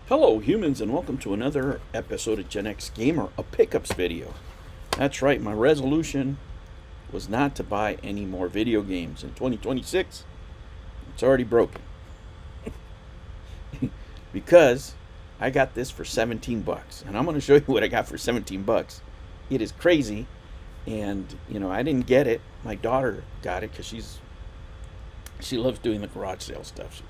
Hello humans and welcome to another episode of Gen X Gamer, a pickups video. That's right, my resolution was not to buy any more video games in 2026. It's already broken. Because I got this for 17 bucks and I'm going to show you what I got for 17 bucks. It is crazy and I didn't get it. My daughter got it cuz she loves doing the garage sale stuff.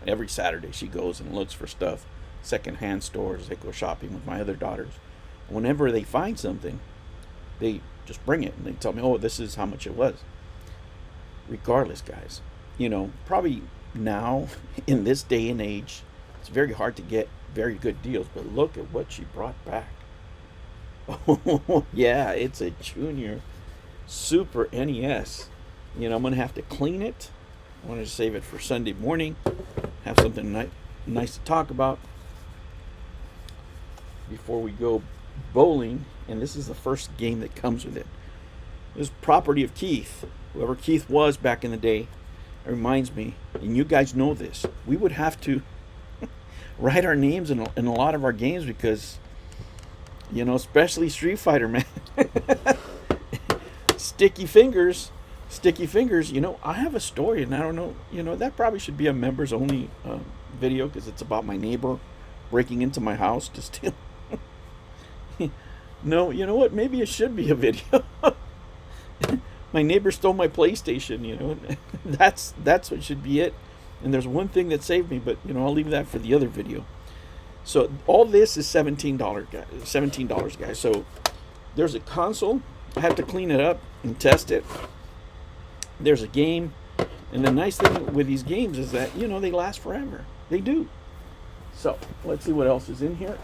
Every Saturday she goes and looks for stuff, secondhand stores. They go shopping with my other daughters. Whenever they find something, they just bring it and they tell me, "Oh, this is how much it was." Regardless, guys, probably now in this day and age, it's very hard to get very good deals. But look at what she brought back. Oh yeah, it's a Junior Super NES. I'm gonna have to clean it. I wanted to save it for Sunday morning, have something nice to talk about before we go bowling. And this is the first game that comes with it. This is property of Keith. Whoever Keith was back in the day. It reminds me, and you guys know this, we would have to write our names in a lot of our games because, especially Street Fighter, man. Sticky fingers. I have a story, and I don't know, that probably should be a members only video because it's about my neighbor breaking into my house to steal. No, you know what? Maybe it should be a video. My neighbor stole my PlayStation, that's what should be it. And there's one thing that saved me, but I'll leave that for the other video. So all this is $17, guys. So there's a console. I have to clean it up and test it. There's a game, and the nice thing with these games is that they last forever. They do. So let's see what else is in here.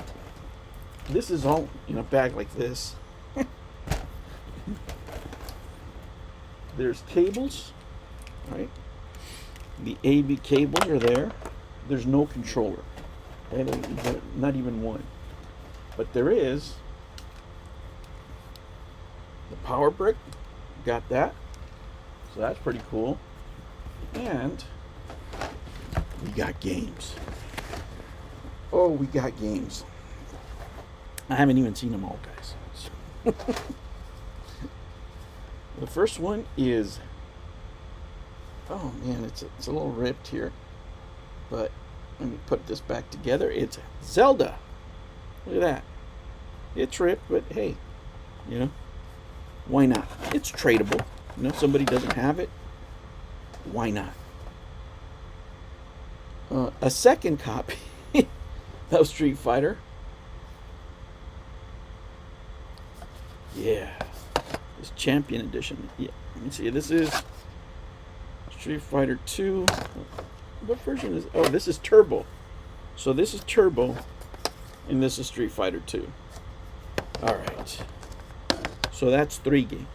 This is all in a bag like this. There's cables, right? The AV cables are there. There's no controller, okay? Not even one. But there is the power brick. Got that. So that's pretty cool. And we got games. Oh, we got games. I haven't even seen them all, guys. The first one is, oh man, it's a little ripped here. But let me put this back together. It's Zelda. Look at that. It's ripped, but hey, why not? It's tradable. If somebody doesn't have it, why not? A second copy of Street Fighter. Yeah, this Champion Edition. Yeah, let me see. This is Street Fighter 2. What version is? Oh, this is Turbo. So this is Turbo, and this is Street Fighter 2. All right. So that's 3 games.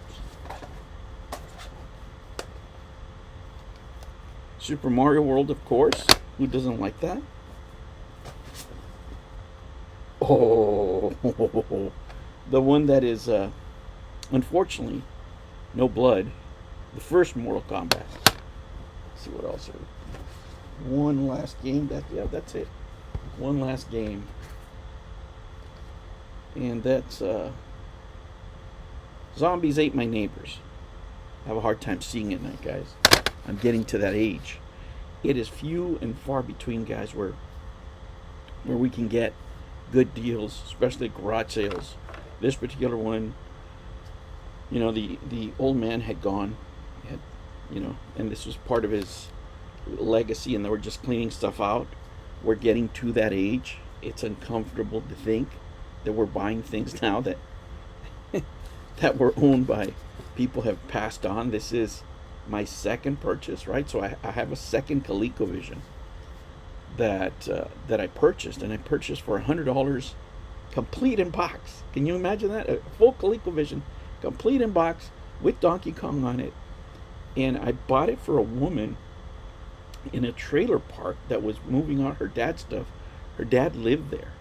Super Mario World, of course. Who doesn't like that? Oh, the one that is, unfortunately, no blood. The first Mortal Kombat. Let's see what else. One last game. That's it. One last game. And that's Zombies Ate My Neighbors. I have a hard time seeing it now, guys. I'm getting to that age. It is few and far between, guys, where we can get good deals, especially garage sales. This particular one, the old man had gone, and this was part of his legacy, and they were just cleaning stuff out. We're getting to that age. It's uncomfortable to think that we're buying things now that that were owned by people have passed on. This is my second purchase, right? So I have a second ColecoVision that I purchased, and I purchased for $100, complete in box. Can you imagine that? A full ColecoVision, complete in box with Donkey Kong on it. And I bought it for a woman in a trailer park that was moving on her dad's stuff. Her dad lived there,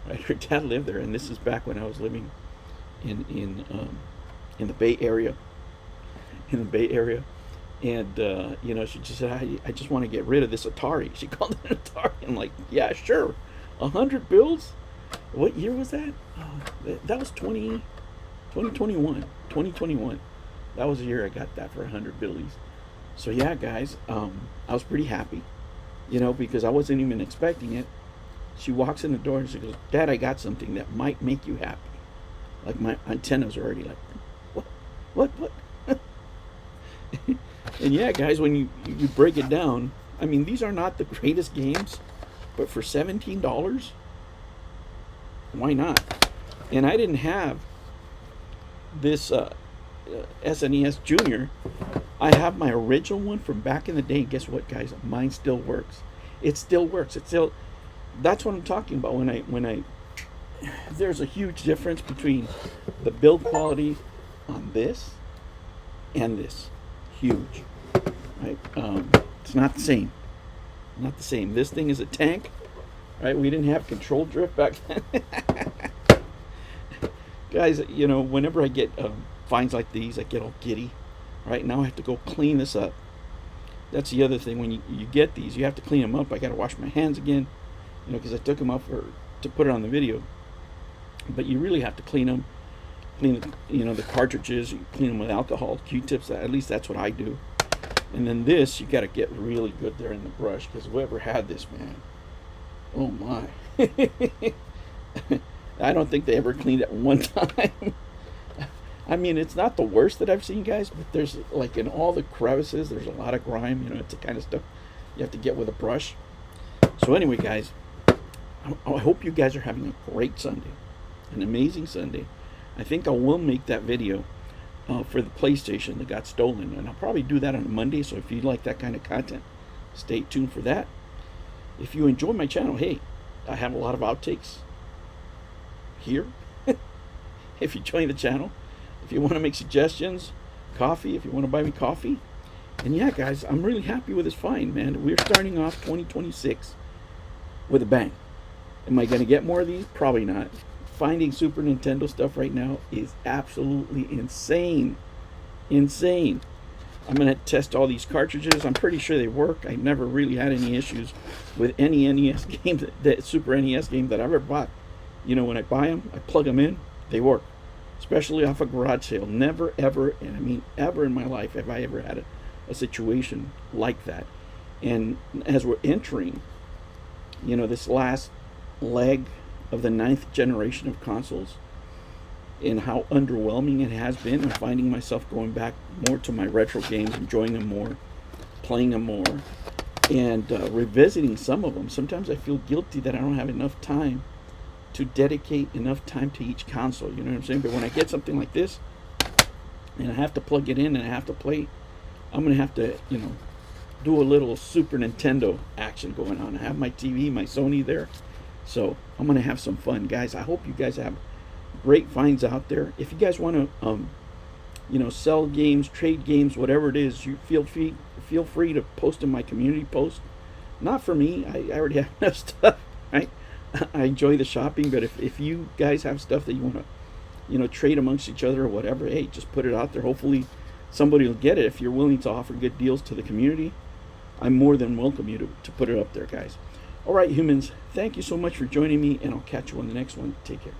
right? Her dad lived there, and this is back when I was living in the Bay Area. And she just said, I just want to get rid of this Atari. She called it an Atari. I'm like, yeah, sure. 100 bills? What year was that? That was 2021. That was the year I got that for 100 billies. So yeah, guys, I was pretty happy, because I wasn't even expecting it. She walks in the door and she goes, "Dad, I got something that might make you happy." Like my antennas are already like, what? And yeah, guys, when you break it down, I mean, these are not the greatest games, but for $17, why not? And I didn't have this SNES Junior. I have my original one from back in the day. Guess what, guys? Mine still works. It still works. That's what I'm talking about when I there's a huge difference between the build quality on this and this. Huge. Right? It's not the same. Not the same. This thing is a tank. Right? We didn't have control drift back then. Guys, whenever I get finds like these, I get all giddy. Right? Now I have to go clean this up. That's the other thing. When you get these, you have to clean them up. I got to wash my hands again, because I took them up to put it on the video. But you really have to clean them. Clean the cartridges. You clean them with alcohol, Q-tips. At least that's what I do. And then this, you got to get really good there in the brush, because whoever had this, man, oh my. I don't think they ever cleaned it one time. I mean, it's not the worst that I've seen, guys, but there's, like, in all the crevices, there's a lot of grime. It's the kind of stuff you have to get with a brush. So anyway, guys, I hope you guys are having a great Sunday, an amazing Sunday. I think I will make that video for the PlayStation that got stolen, and I'll probably do that on a Monday. So if you like that kind of content, stay tuned for that. If you enjoy my channel, hey, I have a lot of outtakes here. If you join the channel, if you want to make suggestions, coffee, if you want to buy me coffee. And yeah, guys, I'm really happy with this find, man. We're starting off 2026 with a bang. Am I going to get more of these? Probably not. Finding Super Nintendo stuff right now is absolutely insane. Insane. I'm going to test all these cartridges. I'm pretty sure they work. I never really had any issues with any NES game, that Super NES game that I've ever bought. When I buy them, I plug them in, they work. Especially off a garage sale. Never, ever, and I mean ever in my life have I ever had a situation like that. And as we're entering, this last leg of the 9th generation of consoles, and how underwhelming it has been, I'm finding myself going back more to my retro games, enjoying them more, playing them more, and revisiting some of them. Sometimes I feel guilty that I don't have enough time to dedicate enough time to each console, you know what I'm saying? But when I get something like this, and I have to plug it in and I have to play, I'm going to have to, do a little Super Nintendo action going on. I have my TV, my Sony there, so I'm going to have some fun, guys. I hope you guys have great finds out there. If you guys want to, sell games, trade games, whatever it is, you feel free to post in my community post. Not for me. I already have enough stuff, right? I enjoy the shopping, but if you guys have stuff that you want to, trade amongst each other or whatever, hey, just put it out there. Hopefully somebody will get it. If you're willing to offer good deals to the community, I'm more than welcome you to put it up there, guys. All right, humans, thank you so much for joining me, and I'll catch you on the next one. Take care.